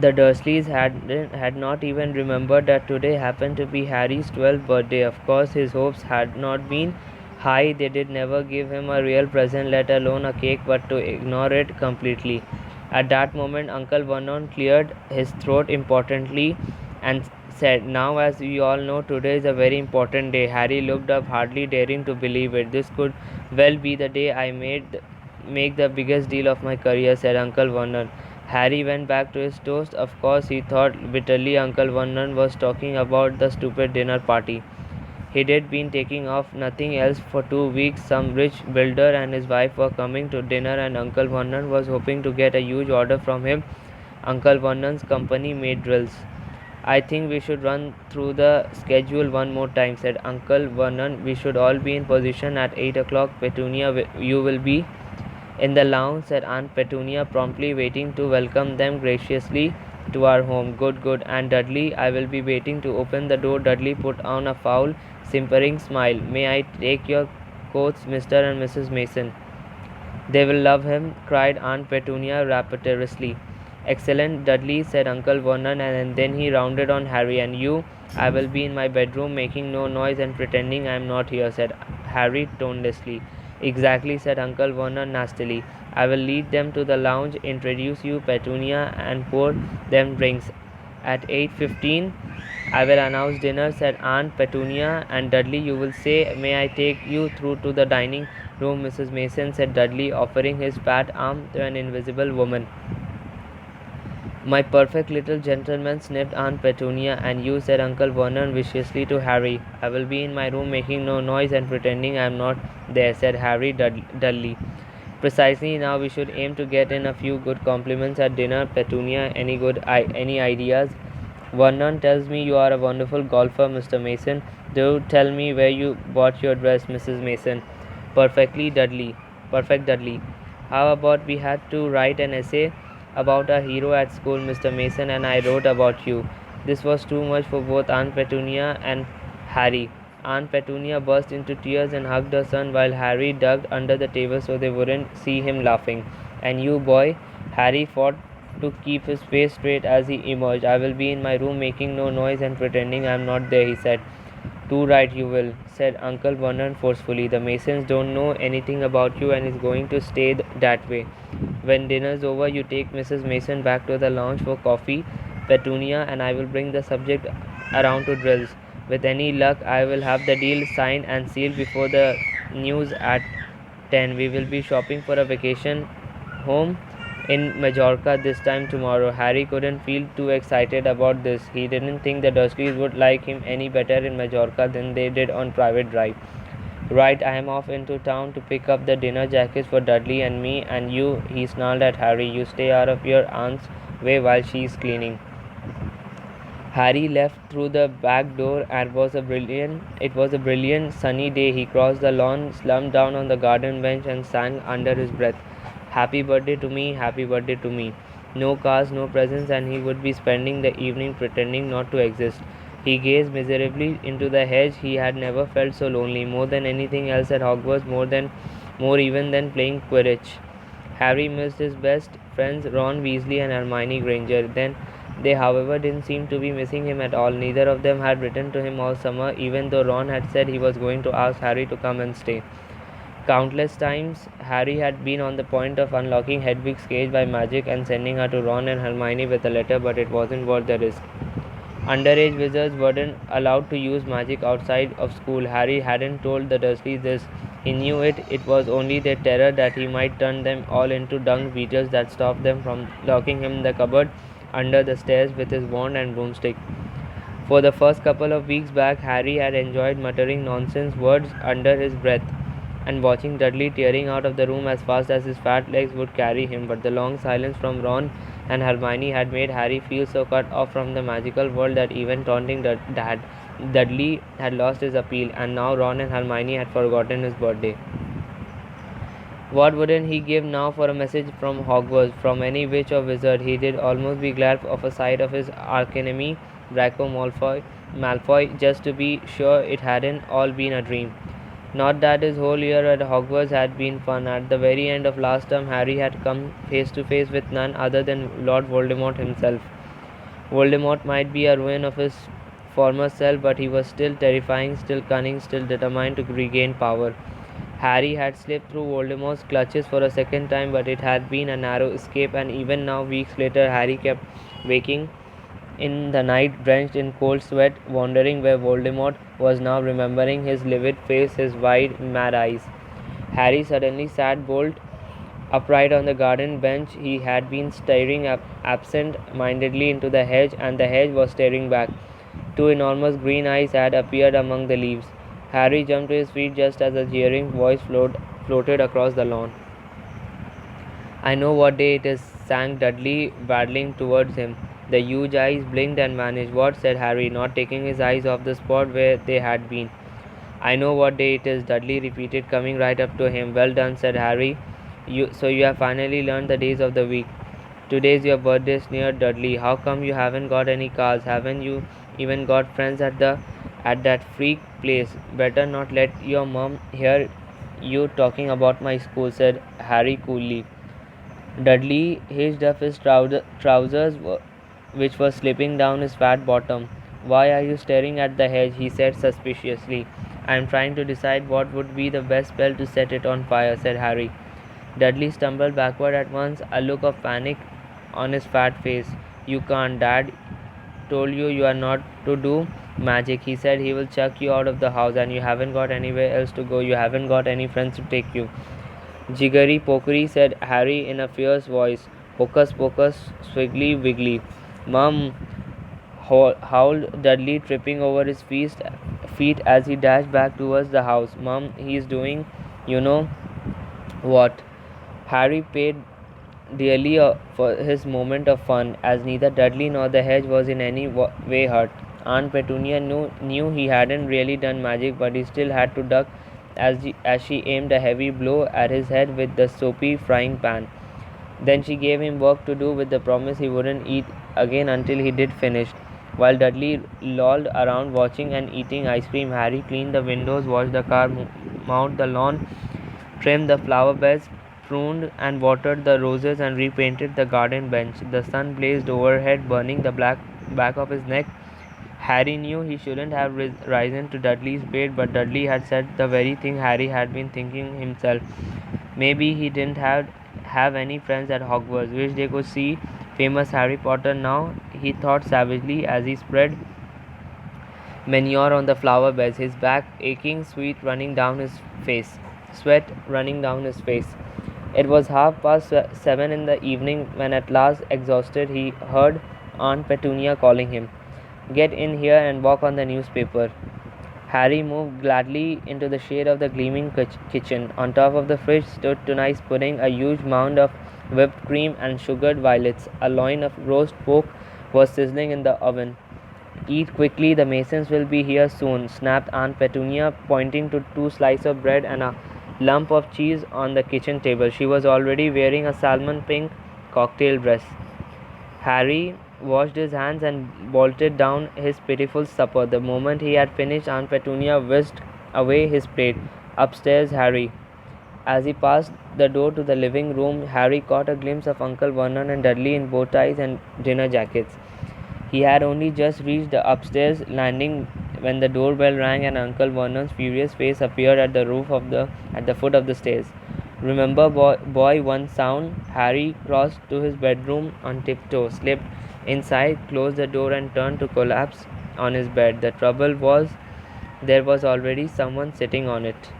The Dursleys had not even remembered that today happened to be Harry's 12th birthday. Of course, his hopes had not been high. They did never give him a real present, let alone a cake, but to ignore it completely. At that moment, Uncle Vernon cleared his throat importantly and said, "Now, as we all know, today is a very important day." Harry looked up, hardly daring to believe it. "This could well be the day I make the biggest deal of my career," said Uncle Vernon. Harry went back to his toast. Of course, he thought bitterly Uncle Vernon was talking about the stupid dinner party. He'd been taking off nothing else for 2 weeks. Some rich builder and his wife were coming to dinner, and Uncle Vernon was hoping to get a huge order from him. Uncle Vernon's company made drills. "I think we should run through the schedule one more time," said Uncle Vernon. "We should all be in position at 8 o'clock. Petunia, you will be in the lounge," said Aunt Petunia, promptly waiting to welcome them graciously to our home. "Good, good. And Dudley, I will be waiting to open the door." Dudley put on a foul, simpering smile. "May I take your coats, Mr. and Mrs. Mason?" "They will love him," cried Aunt Petunia rapturously. "Excellent, Dudley," said Uncle Vernon, and then he rounded on Harry. "And you?" "I will be in my bedroom, making no noise and pretending I am not here," said Harry tonelessly. "Exactly," said Uncle Vernon nastily. "I will lead them to the lounge, introduce you, Petunia, and pour them drinks. At 8:15 I will announce dinner," said Aunt Petunia, "and Dudley, you will say, 'May I take you through to the dining room, Mrs. Mason?'" said Dudley, offering his fat arm to an invisible woman. "My perfect little gentleman," sniffed Aunt Petunia. "And you," said Uncle Vernon viciously to Harry. "I will be in my room, making no noise and pretending I am not there," said Harry dully. "Precisely. Now we should aim to get in a few good compliments at dinner. Petunia, any ideas?" "Vernon tells me you are a wonderful golfer, Mr. Mason. Do tell me where you bought your dress, Mrs. Mason." "Perfectly, Dudley. Perfect, Dudley. How about we had to write an essay about our hero at school, Mr. Mason, and I wrote about you." This was too much for both Aunt Petunia and Harry. Aunt Petunia burst into tears and hugged her son while Harry ducked under the table so they wouldn't see him laughing. "And you, boy?" Harry fought to keep his face straight as he emerged. "I will be in my room, making no noise and pretending I am not there," he said. "Too right you will," said Uncle Vernon forcefully. "The Masons don't know anything about you, and it's going to stay that way. When dinner's over, you take Mrs. Mason back to the lounge for coffee, Petunia, and I will bring the subject around to drills. With any luck, I will have the deal signed and sealed before the news at 10. We will be shopping for a vacation home in Majorca this time tomorrow." Harry couldn't feel too excited about this. He didn't think the Dursleys would like him any better in Majorca than they did on Private Drive. "Right, I am off into town to pick up the dinner jackets for Dudley and me, and you," he snarled at Harry, "you stay out of your aunt's way while she is cleaning." Harry left through the back door, and it was a brilliant sunny day. He crossed the lawn, slumped down on the garden bench, and sang under his breath, "Happy birthday to me, happy birthday to me." No cars, no presents, and he would be spending the evening pretending not to exist. He gazed miserably into the hedge. He had never felt so lonely. More than anything else at Hogwarts, more even than playing Quidditch. Harry missed his best friends Ron Weasley and Hermione Granger. They, however, didn't seem to be missing him at all. Neither of them had written to him all summer, even though Ron had said he was going to ask Harry to come and stay. Countless times Harry had been on the point of unlocking Hedwig's cage by magic and sending her to Ron and Hermione with a letter, but it wasn't worth the risk. Underage wizards weren't allowed to use magic outside of school. Harry hadn't told the Dursleys this. He knew it. It was only their terror that he might turn them all into dung beetles that stopped them from locking him in the cupboard under the stairs with his wand and broomstick. For the first couple of weeks back, Harry had enjoyed muttering nonsense words under his breath and watching Dudley tearing out of the room as fast as his fat legs would carry him, but the long silence from Ron and Hermione had made Harry feel so cut off from the magical world that even taunting Dudley had lost his appeal, and now Ron and Hermione had forgotten his birthday. What wouldn't he give now for a message from Hogwarts, from any witch or wizard? He'd almost be glad of a sight of his archenemy, Draco Malfoy, just to be sure it hadn't all been a dream. Not that his whole year at Hogwarts had been fun. At the very end of last term, Harry had come face to face with none other than Lord Voldemort himself. Voldemort might be a ruin of his former self, but he was still terrifying, still cunning, still determined to regain power. Harry had slipped through Voldemort's clutches for a second time, but it had been a narrow escape, and even now, weeks later, Harry kept waking in the night, drenched in cold sweat, wondering where Voldemort was now, remembering his livid face, his wide, mad eyes. Harry suddenly sat bolt upright on the garden bench. He had been staring absent mindedly into the hedge, and the hedge was staring back. Two enormous green eyes had appeared among the leaves. Harry jumped to his feet just as a jeering voice floated across the lawn. "I know what day it is," sang Dudley, waddling towards him. The huge eyes blinked and vanished. "What?" said Harry, not taking his eyes off the spot where they had been. "I know what day it is," Dudley repeated, coming right up to him. "Well done," said Harry. So you have finally learned the days of the week." "Today's your birthday," sneered Dudley. "How come you haven't got any cars? Haven't you even got friends at that freak place? Better not let your mom hear you talking about my school," said Harry coolly. Dudley hitched up his trousers, which was slipping down his fat bottom. "Why are you staring at the hedge?" he said suspiciously. "I am trying to decide what would be the best spell to set it on fire," said Harry. Dudley stumbled backward at once, a look of panic on his fat face. "You can't. Dad told you are not to do magic. He said he will chuck you out of the house, and you haven't got anywhere else to go. You haven't got any friends to take you." "Jiggery pokery," said Harry in a fierce voice. "Hocus pocus, swiggly wiggly." "Mum!" howled Dudley, tripping over his feet as he dashed back towards the house. "Mum, he's doing, you know what?" Harry paid dearly for his moment of fun, as neither Dudley nor the hedge was in any way hurt. Aunt Petunia knew he hadn't really done magic, but he still had to duck as she aimed a heavy blow at his head with the soapy frying pan. Then she gave him work to do with the promise he wouldn't eat again until he did finish. While Dudley lolled around watching and eating ice cream, Harry cleaned the windows, washed the car, mowed the lawn, trimmed the flower beds, pruned and watered the roses, and repainted the garden bench. The sun blazed overhead, burning the black back of his neck. Harry knew he shouldn't have risen to Dudley's bait, but Dudley had said the very thing Harry had been thinking himself. Maybe he didn't have any friends at Hogwarts. Wish they could see famous Harry Potter now, he thought savagely as he spread manure on the flower beds, his back aching, sweat running down his face. It was 7:30 in the evening when at last, exhausted, he heard Aunt Petunia calling him. "Get in here and walk on the newspaper." Harry moved gladly into the shade of the gleaming kitchen. On top of the fridge stood tonight's pudding, a huge mound of whipped cream and sugared violets. A loin of roast pork was sizzling in the oven. "Eat quickly, the Masons will be here soon," snapped Aunt Petunia, pointing to 2 slices of bread and a lump of cheese on the kitchen table. She was already wearing a salmon pink cocktail dress. Harry washed his hands and bolted down his pitiful supper. The moment he had finished, Aunt Petunia whisked away his plate. "Upstairs, Harry." As he passed the door to the living room, Harry caught a glimpse of Uncle Vernon and Dudley in bow ties and dinner jackets. He had only just reached the upstairs landing when the doorbell rang and Uncle Vernon's furious face appeared at the foot of the stairs. "Remember, boy, one sound." Harry crossed to his bedroom on tiptoe, slipped inside, closed the door, and turned to collapse on his bed. The trouble was, there was already someone sitting on it.